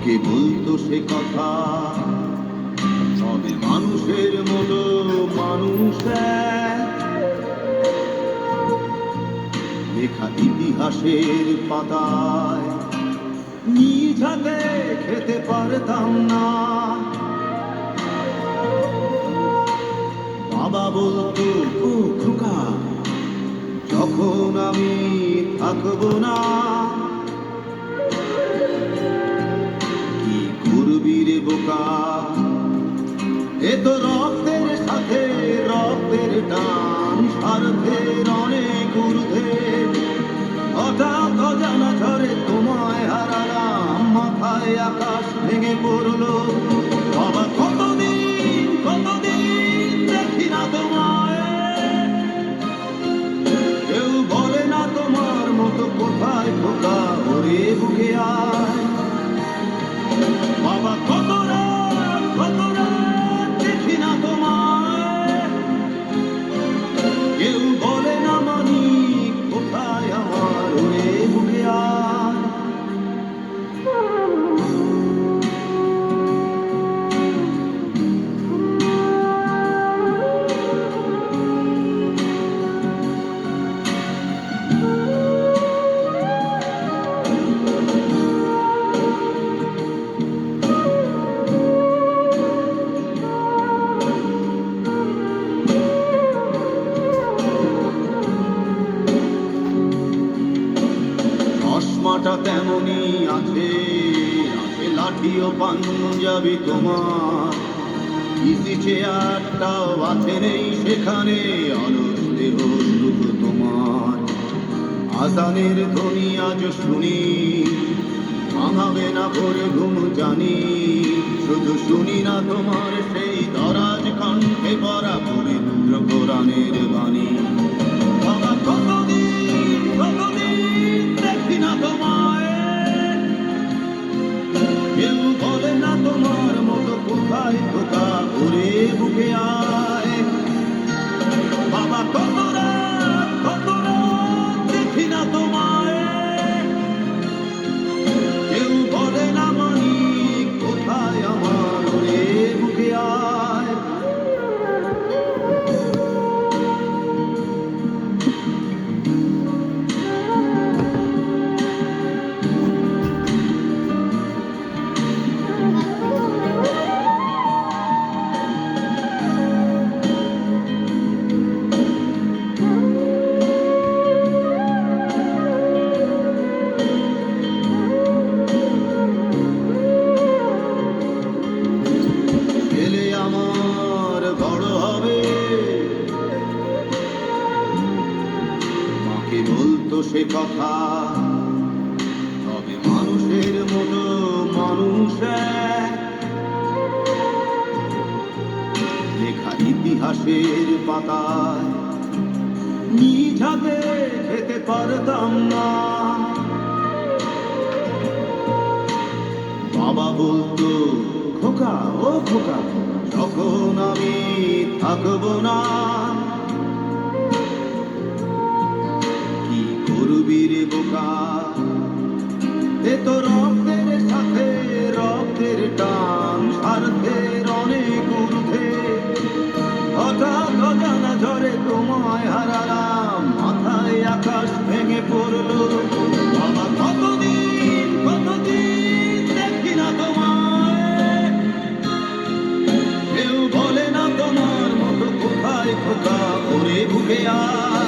মাকে বলতো সে কথা, সবে মানুষের মতো মানুষ লেখা ইতিহাসের পাতায় নিজ হাতে খেতে পারতাম না। বাবা বলতো, ও খোকা, যখন আমি থাকবো না, কি করবি রে বোকা, এ তো রক্তের সাথে রক্তের টান, স্বার্থের অনেক ঊর্ধ্বে। হঠাৎ অজানা ঝড়ে তোমায় হারালাম, মাথায় আকাশ ভেঙে পড়লো। বাবা কতদিন কতদিন দেখি না তোমায়, কেউ বলে না তোমার মতো কোথায় খোকা, ওরে বুকে আয়। বাবা কত রাত দেখি না তোমায়, কেউ বলে না মানি কোথায় আমার, ওরে বুকে আয়। চশমাটা তেমনি আছে, আছে লাঠি ও পাঞ্জাবি তোমার, ইজি চেয়ারটাও আছে নেই সেখানে, অলস দেহ শুধু তোমার। আজানের ধ্বনি আজ শুনি, ভাঙাবে না ভোরে ঘুম জানি, শুধু শুনি না তোমার সেই দরাজ কণ্ঠে পড়া পবিত্র কোরআনের বাণী। বাবা কতদিন কতদিন দেখি না তোমায়, কেউ বলে না তোমার মতো কোথায় খোকা, ওরে বুকে আয়। বাবা কত রাত দেখি না তোমায়, কেউ বলে না মানি কোথায় আমার, ওরে বুকে আয়। ছেলে আমার বড় হবে, মাকে বলতো সে কথা, তবে মানুষের মতো মানুষ লেখা ইতিহাসের পাতায় নিজ হাতে খেতে পারতাম না। বাবা বলতো, খোকা ও খোকা, যখন আমি থাকবো না, কি করবি রে বোকা, এ তো রক্তের সাথে রক্তের টান, স্বার্থের অনেক ঊর্ধ্বে। হঠাৎ অজানা ঝড়ে তোমায় হারালাম, মাথায় আকাশ ভেঙে পড়লো। বাবা কতদিন কতদিন দেখি না তোমায়, কেউ বলে না তোমার মতো কোথায় খোকা, ওরে বুকে আয়।